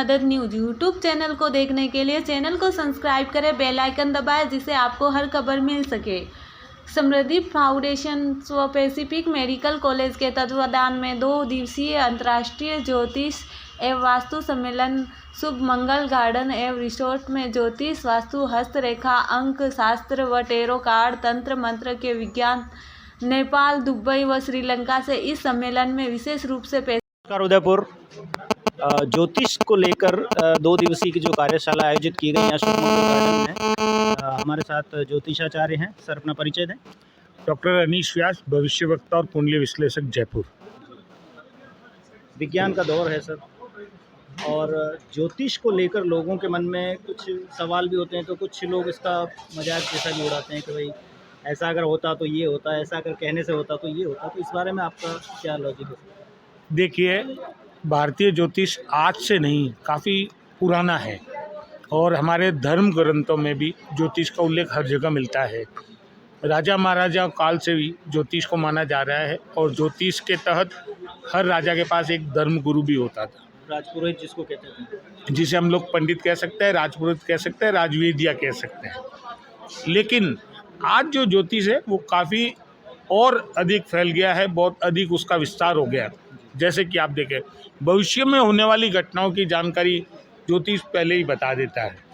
मदद news YouTube channel को देखने के लिए चैनल को सब्सक्राइब करें, बेल आइकन दबाएं जिससे आपको हर खबर मिल सके। समृद्धि फाउंडेशन व पैसिफिक मेडिकल कॉलेज के तत्वावधान में 2 दिवसीय अंतर्राष्ट्रीय ज्योतिष एवं वास्तु सम्मेलन शुभ मंगल गार्डन एवं रिसोर्ट में ज्योतिष, वास्तु, हस्तरेखा, अंक शास्त्र व टेरो कार्ड, तंत्र मंत्र के विज्ञान नेपाल, दुबई व श्रीलंका से इस सम्मेलन में विशेष रूप से उदयपुर ज्योतिष को लेकर 2 दिवसीय की जो कार्यशाला आयोजित की गई यहाँ शुभ मंगल गार्डन में हमारे साथ ज्योतिषाचार्य हैं। सर अपना परिचय दें। डॉक्टर अनीश व्यास, भविष्यवक्ता और कुंडली विश्लेषक, जयपुर। विज्ञान का दौर है सर, और ज्योतिष को लेकर लोगों के मन में कुछ सवाल भी होते हैं, तो कुछ लोग इसका मजाक जैसा भी उड़ाते हैं कि भाई ऐसा अगर होता तो ये होता, ऐसा अगर कहने से होता तो ये होता। तो इस बारे में आपका क्या लॉजिक है? देखिए, भारतीय ज्योतिष आज से नहीं, काफ़ी पुराना है और हमारे धर्म ग्रंथों में भी ज्योतिष का उल्लेख हर जगह मिलता है। राजा महाराजा काल से भी ज्योतिष को माना जा रहा है और ज्योतिष के तहत हर राजा के पास एक धर्म गुरु भी होता था, राजपुरोहित जिसको कहते थे, जिसे हम लोग पंडित कह सकते हैं, राजपुरोहित कह सकते हैं, राजवेदिया कह सकते हैं। लेकिन आज जो ज्योतिष है वो काफ़ी और अधिक फैल गया है, बहुत अधिक उसका विस्तार हो गया है। जैसे कि आप देखें, भविष्य में होने वाली घटनाओं की जानकारी ज्योतिष पहले ही बता देता है।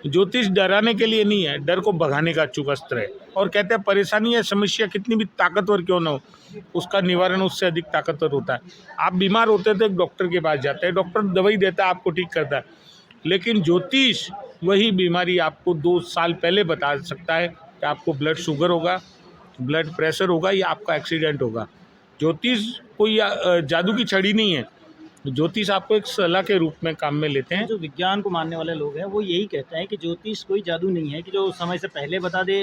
ज्योतिष डराने के लिए नहीं है, डर को भगाने का अचूक अस्त्र है। और कहते हैं परेशानी या समस्या कितनी भी ताकतवर क्यों ना हो, उसका निवारण उससे अधिक ताकतवर होता है। आप बीमार होते हैं तो एक डॉक्टर के पास जाते हैं, डॉक्टर दवाई देता है, आपको ठीक करता है। लेकिन ज्योतिष वही बीमारी आपको 2 साल पहले बता सकता है कि आपको ब्लड शुगर होगा, ब्लड प्रेशर होगा या आपका एक्सीडेंट होगा। ज्योतिष कोई जादू की छड़ी नहीं है, ज्योतिष आपको एक सलाह के रूप में काम में लेते हैं। जो विज्ञान को मानने वाले लोग हैं वो यही कहते हैं कि ज्योतिष कोई जादू नहीं है कि जो समय से पहले बता दे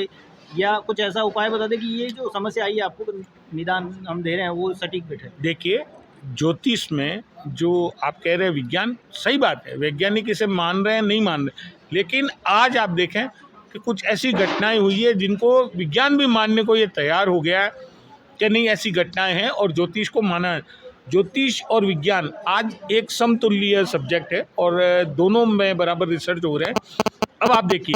या कुछ ऐसा उपाय बता दे कि ये जो समस्या आई है आपको निदान हम दे रहे हैं वो सटीक बैठे। देखिए, ज्योतिष में जो आप कह रहे हैं विज्ञान, सही बात है, वैज्ञानिक इसे मान रहे हैं, नहीं मान रहे, लेकिन आज आप देखें कि कुछ ऐसी घटनाएं हुई है जिनको विज्ञान भी मानने को ये तैयार हो गया है कि नहीं, ऐसी घटनाएं हैं और ज्योतिष को माना है। ज्योतिष और विज्ञान आज एक समतुल्य सब्जेक्ट है और दोनों में बराबर रिसर्च हो रहे हैं। अब आप देखिए,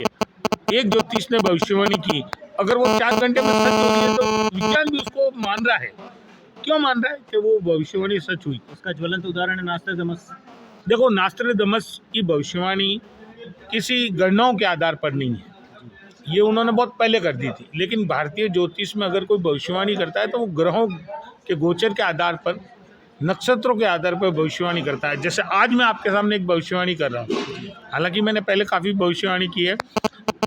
एक ज्योतिष ने भविष्यवाणी की, अगर वो 4 घंटे में सच हो रही है तो विज्ञान भी उसको मान रहा है। क्यों मान रहा है? कि वो भविष्यवाणी सच हुई। उसका ज्वलंत उदाहरण है नास्ट्राडामस। देखो, नास्ट्राडामस की भविष्यवाणी किसी गणनाओं के आधार पर नहीं है, ये उन्होंने बहुत पहले कर दी थी। लेकिन भारतीय ज्योतिष में अगर कोई भविष्यवाणी करता है तो वो ग्रहों के गोचर के आधार पर, नक्षत्रों के आधार पर भविष्यवाणी करता है। जैसे आज मैं आपके सामने एक भविष्यवाणी कर रहा हूँ, हालांकि मैंने पहले काफ़ी भविष्यवाणी की है।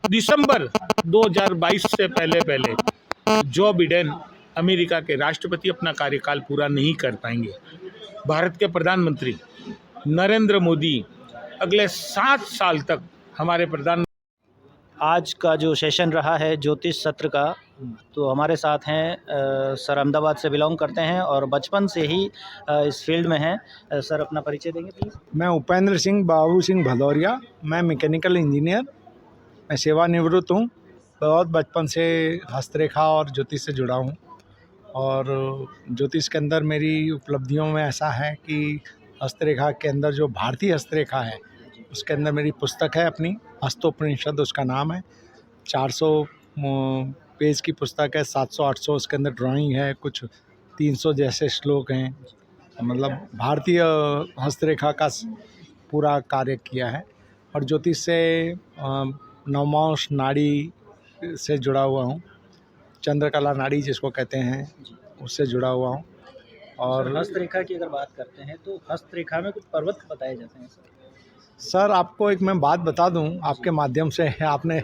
दिसंबर 2022 से पहले जो बिडेन अमेरिका के राष्ट्रपति अपना कार्यकाल पूरा नहीं कर पाएंगे। भारत के प्रधानमंत्री नरेंद्र मोदी अगले 7 साल तक हमारे प्रधान। आज का जो सेशन रहा है ज्योतिष सत्र का, तो हमारे साथ हैं सर, अहमदाबाद से बिलोंग करते हैं और बचपन से ही इस फील्ड में हैं। सर अपना परिचय देंगे प्लीज़। मैं उपेंद्र सिंह बाबू सिंह भदौरिया, मैं मैकेनिकल इंजीनियर, मैं सेवानिवृत्त हूँ। बहुत बचपन से हस्तरेखा और ज्योतिष से जुड़ा हूँ और ज्योतिष के अंदर मेरी उपलब्धियों में ऐसा है कि हस्तरेखा के अंदर जो भारतीय हस्तरेखा है उसके अंदर मेरी पुस्तक है अपनी, हस्तोपनिषद उसका नाम है। 400 पेज की पुस्तक है, 700-800 उसके अंदर ड्राइंग है, कुछ 300 जैसे श्लोक हैं। मतलब भारतीय हस्तरेखा का पूरा कार्य किया है और ज्योतिष से नवमांश नाड़ी से जुड़ा हुआ हूँ, चंद्रकला नाड़ी जिसको कहते हैं उससे जुड़ा हुआ हूँ। और हस्तरेखा की अगर बात करते हैं तो हस्तरेखा में कुछ पर्वत बताए जाते हैं सर, आपको एक मैं बात बता दूं आपके माध्यम से, आपने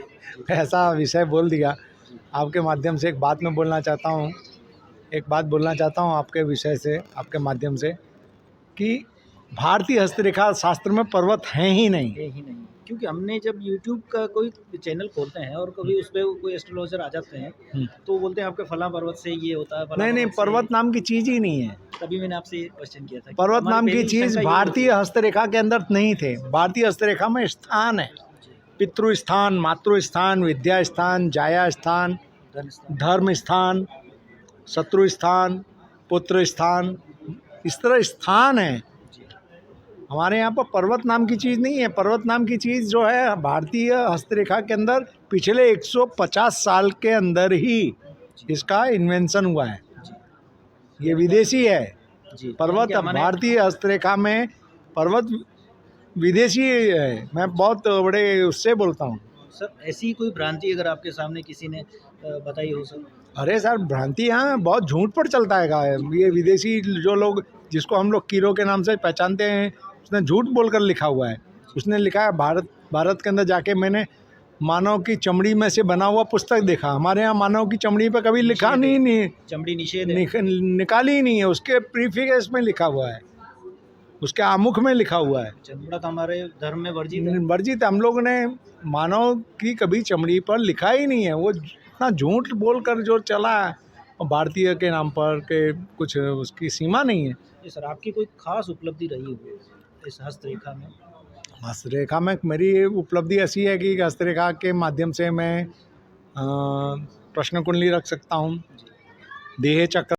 ऐसा विषय बोल दिया, आपके माध्यम से एक बात मैं बोलना चाहता हूं, आपके विषय से, आपके माध्यम से, कि भारतीय हस्तरेखा शास्त्र में पर्वत हैं ही नहीं। क्योंकि हमने जब YouTube का कोई चैनल खोलते हैं और कभी उस पर कोई एस्ट्रोलॉजर आ जाते हैं तो बोलते हैं आपके फलां पर्वत से ये होता है। नहीं, पर्वत नाम की चीज़ ही नहीं है। तभी मैंने आपसे ये क्वेश्चन किया था। पर्वत नाम की चीज़ भारतीय हस्तरेखा के अंदर नहीं थे। भारतीय हस्तरेखा में स्थान है, पितृ स्थान, मातृ स्थान, विद्या स्थान, जाया स्थान, धर्म स्थान, शत्रु स्थान, पुत्र स्थान, इस तरह स्थान है। हमारे यहाँ पर पर्वत नाम की चीज़ नहीं है। पर्वत नाम की चीज़ जो है भारतीय हस्तरेखा के अंदर पिछले 150 साल के अंदर ही इसका इन्वेंशन हुआ है। ये विदेशी है जी पर्वत। क्या माने- भारतीय हस्तरेखा में पर्वत विदेशी है। मैं बहुत बड़े उससे बोलता हूँ। सर ऐसी कोई भ्रांति अगर आपके सामने किसी ने बताई हो सर? अरे सर, भ्रांति यहाँ बहुत झूठ पर चलता है। ये विदेशी जो लोग, जिसको हम लोग कीरो के नाम से पहचानते हैं, उसने झूठ बोलकर लिखा हुआ है। उसने लिखा है भारत के अंदर जाके मैंने मानव की चमड़ी में से बना हुआ पुस्तक देखा। हमारे यहाँ मानव की चमड़ी पे कभी लिखा नहीं चमड़ी निषेध है। निकाली ही नहीं है। उसके प्रीफिक्स में लिखा हुआ है, उसके आमुख में लिखा हुआ है। चमड़ा तो हमारे धर्म में वर्जित है। वर्जित। हम लोग ने मानव की कभी चमड़ी पर लिखा ही नहीं है। वो इतना झूठ बोलकर जो चला है भारतीय के नाम पर के कुछ उसकी सीमा नहीं है। जी सर, आपकी कोई खास उपलब्धि रही हो इस हस्तरेखा में? हस्तरेखा में मेरी उपलब्धि ऐसी है कि हस्तरेखा के माध्यम से मैं प्रश्न कुंडली रख सकता हूँ, देह चक्र